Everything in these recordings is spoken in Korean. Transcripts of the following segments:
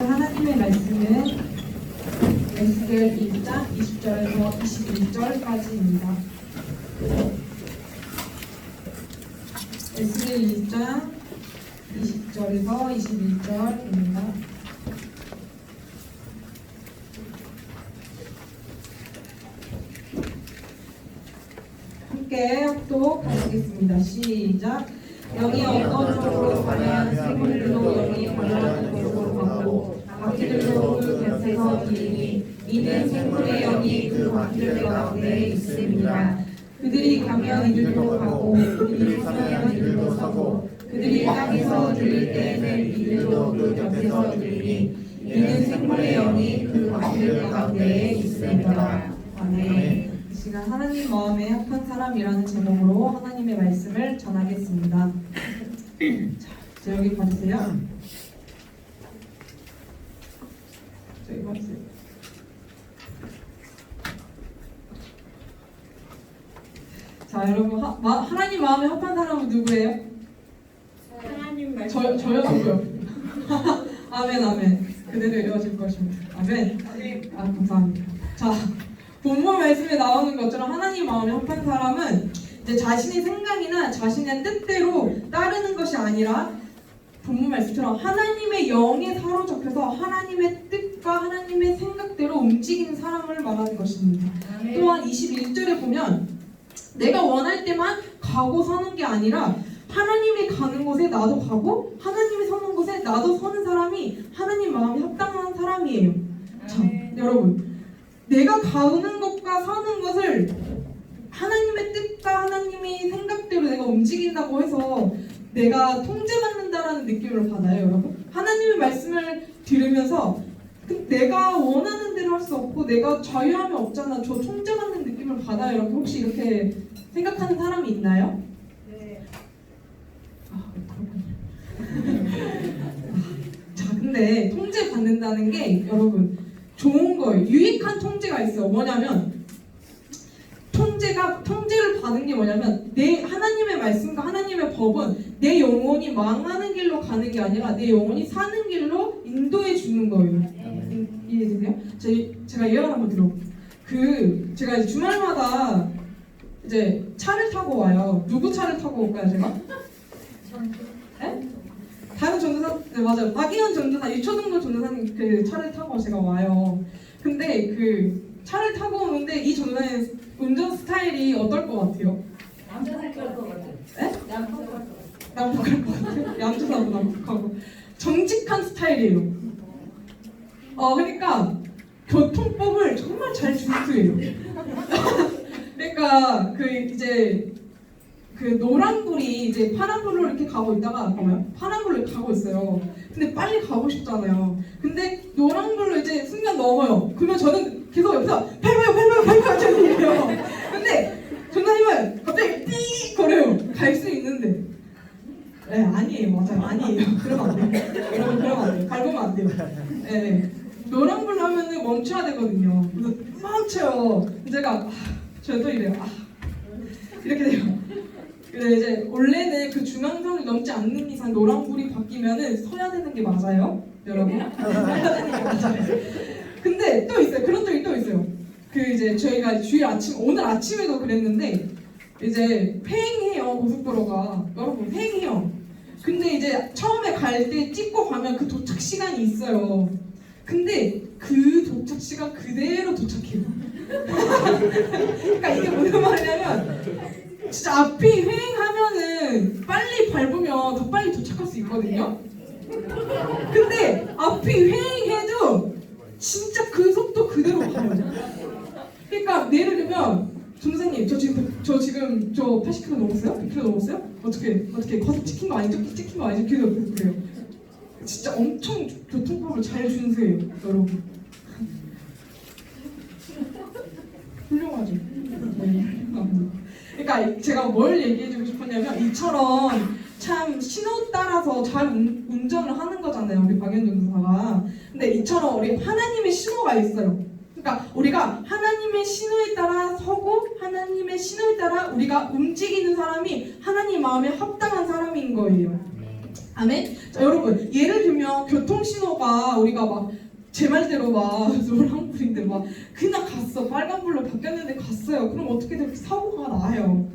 하나님의 말씀은 에스겔 1장 20절에서 21절까지입니다. 에스겔 1장 20절에서 21절입니다. 함께 합독하겠습니다. 시작. 영이 어떤 쪽으로 가면 생물들도 영이 관련하는 곳으로 가고 바퀴들도 그 곁에서 들리니 이는 생물의 영이 그 바퀴들 가운데 있음이라. 그들이 가면 이들도 가고 그들이 서면 이들도 서고 그들이 땅에서 들릴 때에는 이들도 그 곁에서 들리니 이는 생물의 영이 그 바퀴들 가운데 있음이라. 아멘. 이 시간 하나님 마음에 합한 사람이라는 제목으로 하나님의 말씀을 전하겠습니다. 자, 여기 봐주세요. 저기 봐주세요. 자, 여러분 하나님 마음에 합한 사람은 누구예요? 하나님 말씀. 저요 누구요? 아멘 아멘. 그대로 이루어질 것입니다. 아멘. 아, 감사합니다. 자, 본문 말씀에 나오는 것처럼 하나님 마음에 합한 사람은 이제 자신의 생각이나 자신의 뜻대로 따르는 것이 아니라 본문 말씀처럼 하나님의 영에 사로잡혀서 하나님의 뜻과 하나님의 생각대로 움직이는 사람을 말하는 것입니다. 또한 21절에 보면 내가 원할 때만 가고 서는 게 아니라 하나님이 가는 곳에 나도 가고 하나님이 서는 곳에 나도 서는 사람이 하나님 마음에 합당한 사람이에요. 자, 여러분, 내가 가는 것과 서는 것을 하나님의 뜻과 하나님의 생각대로 내가 움직인다고 해서 내가 통제받는다라는 느낌을 받아요, 여러분. 하나님의 말씀을 들으면서 내가 원하는 대로 할 수 없고 내가 자유함이 없잖아, 저 통제받는 느낌을 받아요. 이렇게 혹시 이렇게 생각하는 사람이 있나요? 네. 아, 그렇군요. 자, 근데 통제받는다는 게 여러분 좋은 거예요. 유익한 통제가 있어요. 뭐냐면 통제를 받은 게 뭐냐면 내 하나님의 말씀과 하나님의 법은 내 영혼이 망하는 길로 가는 게 아니라 내 영혼이 사는 길로 인도해 주는 거예요. 이해되세요? 제가 예언 한번 들어볼게요. 제가 이제 주말마다 이제 차를 타고 와요. 누구 차를 타고 올까요, 제가? 네? 다른 전도사, 네, 맞아요. 박이현 전도사, 유초등도 전도사님 그 차를 타고 제가 와요. 근데 그 차를 타고 오는데 이 전도사의 운전 스타일이 어떨 것 같아요? 남자살 것 같아요. 네? 남북할 것 같아요. 남북할 것 같아요? 얌전하고 남북하고 정직한 스타일이에요. 그러니까 교통법을 정말 잘 준수해요. 그러니까 그 노란불이 이제 파란불로 이렇게 가고 있다가 파란불로 이렇게 가고 있어요. 근데 빨리 가고 싶잖아요. 근데 노란불로 이제 순간 넘어요. 그러면 저는 계속 옆에서 밟아요 저는요. 근데 전사님은 갑자기 삐 거려요. 갈 수 있는데. 네, 아니에요. 맞아요. 아니에요. 그러면 안 돼요. 여러분, 그러면 안 돼요. 밟으면 안 돼요. 네. 노란불 하면은 멈춰야 되거든요. 그래서 멈춰요. 제가 저도 이래요. 이렇게 돼요. 근데 이제 원래는 그 중앙선을 넘지 않는 이상 노란불이 바뀌면은 서야 되는 게 맞아요, 여러분. 서야 되는 게 맞아요. 근데 또 있어요. 그런 적이 또 있어요. 이제 저희가 오늘 아침에도 그랬는데 이제 횡해요, 고속도로가. 여러분, 횡해요. 근데 이제 처음에 갈 때 찍고 가면 그 도착 시간이 있어요. 근데 그 도착 시간 그대로 도착해요. 그러니까 이게 무슨 말이냐면 진짜 앞이 횡하면은 빨리 밟으면 더 빨리 도착할 수 있거든요. 근데 앞이 횡해도 진짜 그 속도 그대로 가요. 그러니까 예를 들면 선생님 저 지금 80km 넘었어요? 100km 넘었어요? 어떻게 커서 찍힌 거 아니죠? 찍힌 거 아니죠? 그래요. 진짜 엄청 교통법을 잘 준수해요, 여러분. 훌륭하죠? 네. 그러니까 제가 뭘 얘기해주고 싶었냐면 이처럼 참 신호 따라서 잘 운전을 하는 거잖아요, 우리 박연 전도사가. 근데 이처럼 우리 하나님의 신호가 있어요. 그러니까 우리가 하나님의 신호에 따라 서고 하나님의 신호에 따라 우리가 움직이는 사람이 하나님 마음에 합당한 사람인 거예요. 아멘? 자, 여러분, 예를 들면 교통신호가 우리가 막 제 말대로 막 노란불인데 막 그냥 갔어. 빨간불로 바뀌었는데 갔어요. 그럼 어떻게 돼? 사고가 나요.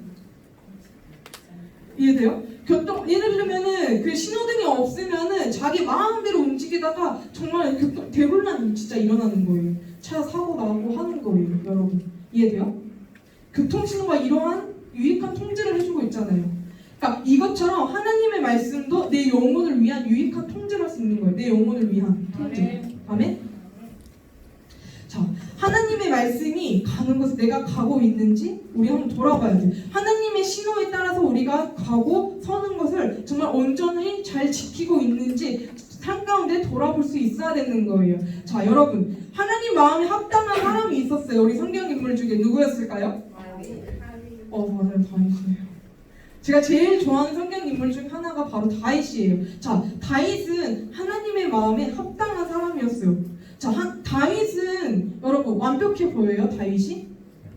이해돼요? 예를 들면은 그 신호등이 없으면은 자기 마음대로 움직이다가 정말 대혼란이 진짜 일어나는 거예요. 차 사고 나고 하는 거예요, 여러분. 이해돼요? 교통신호가 이러한 유익한 통제를 해주고 있잖아요. 그러니까 이것처럼 하나님의 말씀도 내 영혼을 위한 유익한 통제를 할 수 있는 거예요. 내 영혼을 위한 통제. 아멘? 자, 하나님의 말씀이 가는 곳에 내가 가고 있는지 우리 한번 돌아봐야 돼. 하나님의 신호에 따라서 우리가 가고 서는 것을 정말 온전히 잘 지키고 있는지 삶 가운데 돌아볼 수 있어야 되는 거예요. 자, 여러분, 하나님 마음에 합당한 사람이 있었어요. 우리 성경 인물 중에 누구였을까요? 맞아요, 다윗이에요. 제가 제일 좋아하는 성경 인물 중 하나가 바로 다윗이에요. 자, 다윗은 하나님의 마음에 합당한 사람이었어요. 자, 다윗은 여러분 완벽해 보여요? 다윗이?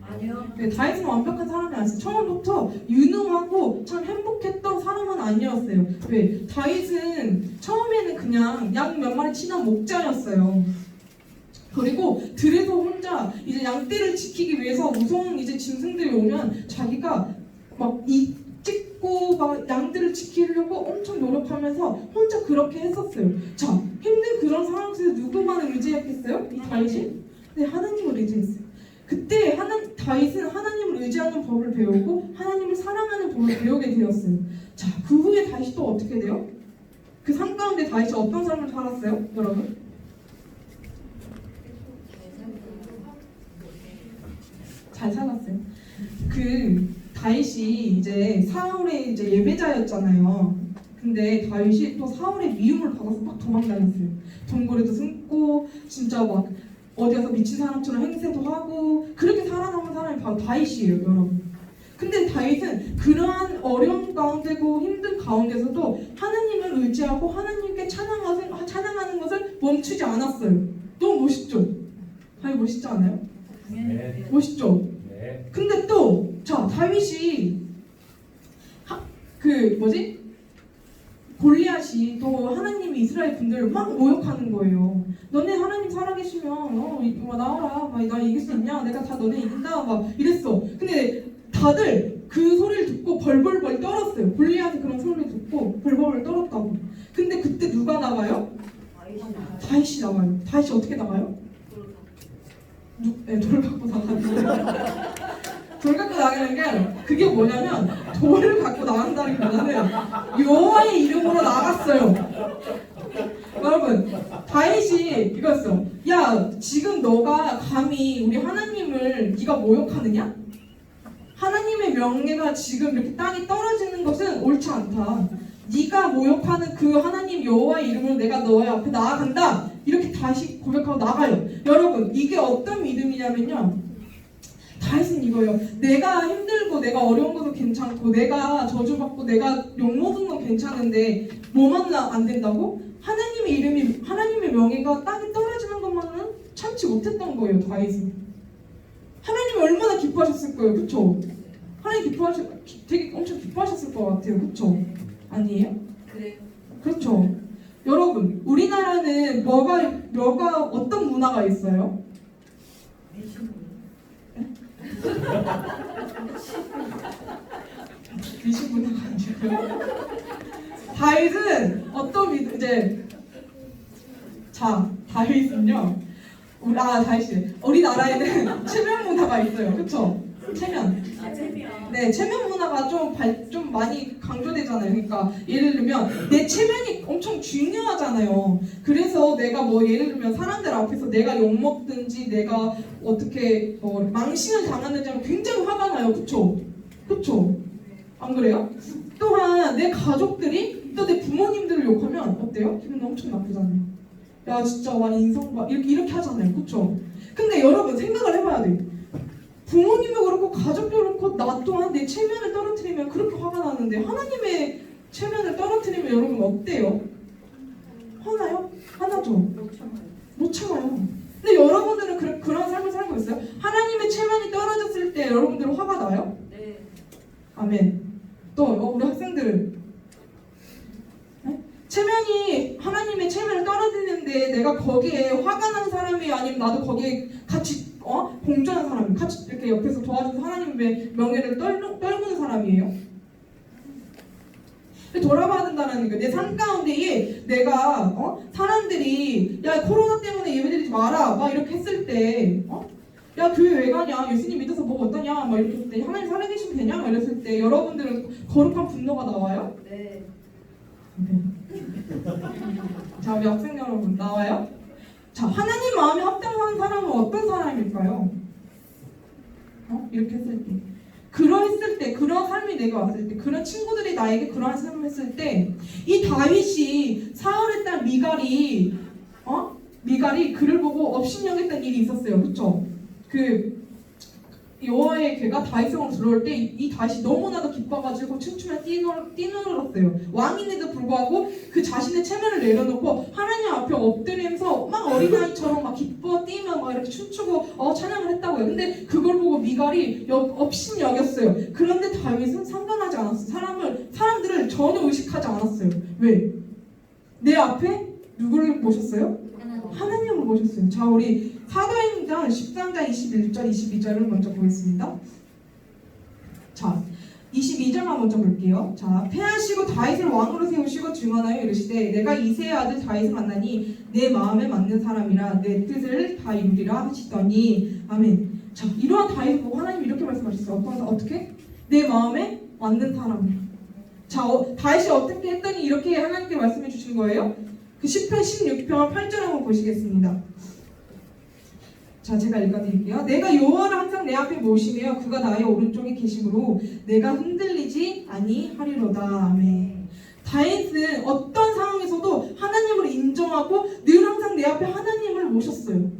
아니요. 네, 다윗은 완벽한 사람이 아니었어요. 처음부터 유능하고 참 행복했던 사람은 아니었어요. 왜? 다윗은 처음에는 그냥 양 몇 마리 치는 목자였어요. 그리고 들에서 혼자 이제 양떼를 지키기 위해서 무서운 이제 짐승들이 오면 자기가 막 찍고 막 양들을 지키려고 엄청 노력하면서 혼자 그렇게 했었어요. 자, 힘든 그런 상황 속에서 누구만 의지했겠어요? 이 다윗이? 네, 하나님을 의지했어요. 그때 다윗은 하나님을 의지하는 법을 배우고 하나님을 사랑하는 법을 배우게 되었어요. 자, 그 후에 다윗이 또 어떻게 돼요? 그 삶 가운데 다윗이 어떤 삶을 살았어요? 여러분? 잘 살았어요. 그 다윗이 이제 사울의 이제 예배자였잖아요. 근데 다윗이 또 사울의 미움을 받아서 막 도망다녔어요. 동굴에도 숨고 진짜 막 어디 가서 미친 사람처럼 행세도 하고 그렇게 살아남은 사람이 바로 다윗이에요, 여러분. 근데 다윗은 그러한 어려움 가운데고 힘든 가운데서도 하나님을 의지하고 하나님께 찬양하는 것을 멈추지 않았어요. 너무 멋있죠? 다윗 멋있지 않아요? 네. 멋있죠? 네. 근데 또, 자, 다윗이 골리앗이 또 하나님이 이스라엘 분들을 막 모욕하는 거예요. 너네 하나님 살아계시면 나와라, 나 이길 수 있냐? 내가 다 너네 이긴다, 막 이랬어. 근데 다들 그 소리를 듣고 벌벌벌 떨었어요. 골리앗이 그런 소리를 듣고 벌벌벌 떨었다고. 근데 그때 누가 나가요? 다윗이 나가요. 다윗이 어떻게 나가요? 돌 갖고 나가는 돌 갖고 나가는 게 그게 뭐냐면 돌을 갖고 나간다기보다는 여호와의 이름으로 나갔어요. 여러분, 다윗이 이거였어. 야, 지금 너가 감히 우리 하나님을 네가 모욕하느냐? 하나님의 명예가 지금 이렇게 땅에 떨어지는 것은 옳지 않다. 네가 모욕하는 그 하나님 여호와의 이름으로 내가 너의 앞에 나아간다. 이렇게 다시 고백하고 나가요. 여러분, 이게 어떤 믿음이냐면요, 다윗은 이거예요. 내가 힘들고 내가 어려운 것도 괜찮고 내가 저주받고 내가 욕먹은 건 괜찮은데 뭐만 안 된다고? 하나님의 이름이, 하나님의 명예가 땅에 떨어지는 것만은 참지 못했던 거예요, 다윗은. 하나님이 얼마나 기뻐하셨을 거예요, 그쵸? 하나님 되게 엄청 기뻐하셨을 것 같아요, 그쵸? 아니에요? 그래요. 그렇죠. 여러분, 우리나라는 뭐가 어떤 문화가 있어요? 미신 문화가 아니고요. 다윗은 다윗은요. 다윗이 우리나라에는 체면 문화가 있어요. 그렇죠? 체면. 네, 체면 문화가 좀 많이 강조되잖아요. 그러니까 예를 들면 내 체면이 엄청 중요하잖아요. 그래서 내가 예를 들면 사람들 앞에서 내가 욕 먹든지 내가 어떻게 망신을 당하는지 하면 굉장히 화가 나요. 그쵸? 그쵸? 안 그래요? 또한 내 가족들이 또 내 부모님들을 욕하면 어때요? 기분 엄청 나쁘잖아요. 야, 진짜 와 인성 봐 이렇게 하잖아요. 그쵸? 근데 여러분 생각을 해봐야 돼요. 부모님도 그렇고 가족도 그렇고 나 또한 내 체면을 떨어뜨리면 그렇게 화가 나는데 하나님의 체면을 떨어뜨리면 여러분 어때요? 화나요? 화나죠? 못 참아요. 근데 여러분들은 그런 삶을 살고 있어요? 하나님의 체면이 떨어졌을 때 여러분들은 화가 나요? 네. 아멘. 또 우리 학생들 내가 거기에 화가 난 사람이 아니면 나도 거기에 같이 공존한 사람이 같이 이렇게 옆에서 도와줘서 하나님의 명예를 떨구는 사람이에요? 돌아봐야 된다는 거예요. 내 삶 가운데에 내가 사람들이 야 코로나 때문에 예배드리지 마라 막 이렇게 했을 때 야 교회 왜 가냐 예수님 믿어서 뭐 어떠냐 막 이렇게 했을 때 하나님 살아계시면 되냐 막 이랬을 때 여러분들은 거룩한 분노가 나와요? 네. 자 우리 학생 여러분 나와요? 자 하나님 마음에 합당한 사람은 어떤 사람일까요? 이렇게 했을 때 그러했을 때 그런 삶이 내게 왔을 때 그런 친구들이 나에게 그러한 삶을 했을 때 이 다윗이 사울의 딸 미갈이 그를 보고 업신여겼던 일이 있었어요. 그쵸? 그 여호와의 괴가 다윗성으로 들어올 때 이 다윗이 너무나도 기뻐가지고 춤추며 뛰놀았어요. 왕인데도 불구하고 그 자신의 체면을 내려놓고 하나님 앞에 엎드리면서 막 어린아이처럼 막 기뻐 뛰며 막 이렇게 춤추고 찬양을 했다고요. 근데 그걸 보고 미갈이 업신여겼어요. 그런데 다윗은 상관하지 않았어요. 사람들을 전혀 의식하지 않았어요. 왜? 내 앞에 누구를 모셨어요? 하나님을 모셨어요. 자 우리 사도행전 13장 21절 22절을 먼저 보겠습니다. 자 22절만 먼저 볼게요. 자 패하시고 다윗을 왕으로 세우시고 증언하여 이르시되 내가 이새의 아들 다윗을 만나니 내 마음에 맞는 사람이라 내 뜻을 다 이루리라 하시더니 아멘. 자 이러한 다윗을 보고 하나님 이렇게 말씀하셨어요. 어떻게? 내 마음에 맞는 사람. 자 다윗이 어떻게 했더니 이렇게 하나님께 말씀해 주신 거예요. 그 10편 16편 8절 한번 보시겠습니다. 자 제가 읽어드릴게요. 내가 여호와를 항상 내 앞에 모시며 그가 나의 오른쪽에 계심으로 내가 흔들리지 아니하리로다. 아멘. 다윗은 어떤 상황에서도 하나님을 인정하고 늘 항상 내 앞에 하나님을 모셨어요.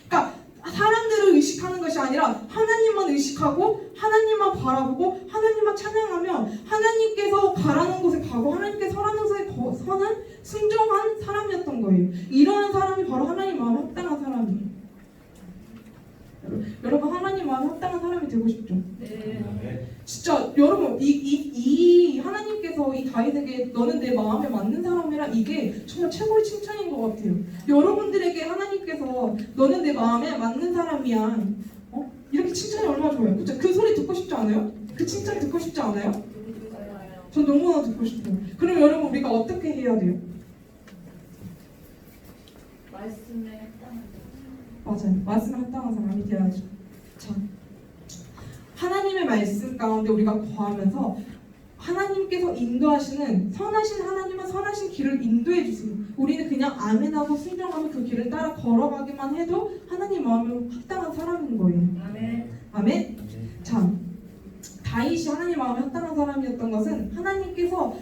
그러니까 사람들을 의식하는 것이 아니라 하나님만 의식하고 하나님만 바라보고 하나님만 찬양하면 하나님께서 가라는 곳에 가고 하나님께 서라는 곳에 서는 순종한 사람이었던 거예요. 이러한 사람이 바로 하나님 마음에 합당한 사람이에요. 여러분 하나님 마음에 합당한 사람이 되고 싶죠? 네. 진짜 여러분 이 하나님께서 이 다윗에게 너는 내 마음에 맞는 사람이라 이게 정말 최고의 칭찬인 것 같아요. 여러분들에게 하나님께서 너는 내 마음에 맞는 사람이야 이렇게 칭찬이 얼마나 좋아요. 그쵸? 그 소리 듣고 싶지 않아요? 그 칭찬 듣고 싶지 않아요? 전 너무나 듣고 싶어요. 그럼 여러분 우리가 어떻게 해야 돼요? 말씀에 합당한 맞아요. 말씀에 합당한 사람이 되어야죠. 자, 하나님의 말씀 가운데 우리가 거하면서 하나님께서 인도하시는 선하신 하나님은 선하신 길을 인도해 주세요. 우리는 그냥 아멘하고 순종하면 그 길을 따라 걸어가기만 해도 하나님 마음에 합당한 사람인 거예요. 아멘. 아멘? 자, 다윗이 하나님 마음에 합당한 사람이었던 것은 하나님께서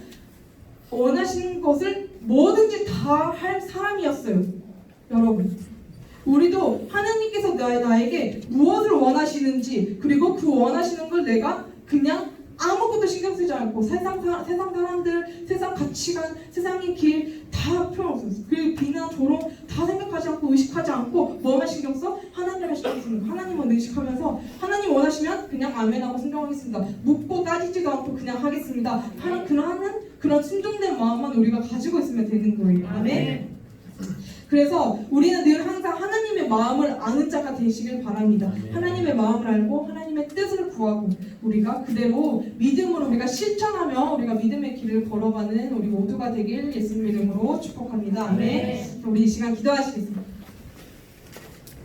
원하시는 것을 뭐든지 다 할 사람이었어요. 여러분 우리도 하나님께서 나에게 무엇을 원하시는지 그리고 그 원하시는 걸 내가 그냥 아무것도 신경 쓰지 않고 세상 사람들, 세상 가치관, 세상의 길 다 필요 없어요. 그 비난, 조롱 다 생각하지 않고 의식하지 않고 뭐만 신경 써? 하나님을 신경 쓰는 거. 하나님을 의식하면서 하나님 원하시면 그냥 아멘하고 순종하겠습니다. 묻고 따지지도 않고 그냥 하겠습니다. 그런 순종된 마음만 우리가 가지고 있으면 되는 거예요. 아멘. 그래서 우리는 늘 항상 하나님의 마음을 아는 자가 되시길 바랍니다. 하나님의 마음을 알고 하나님의 뜻을 구하고 우리가 그대로 믿음으로 우리가 실천하며 우리가 믿음의 길을 걸어가는 우리 모두가 되길 예수님 이름으로 축복합니다. 아멘. 우리 이 시간 기도하시겠습니다.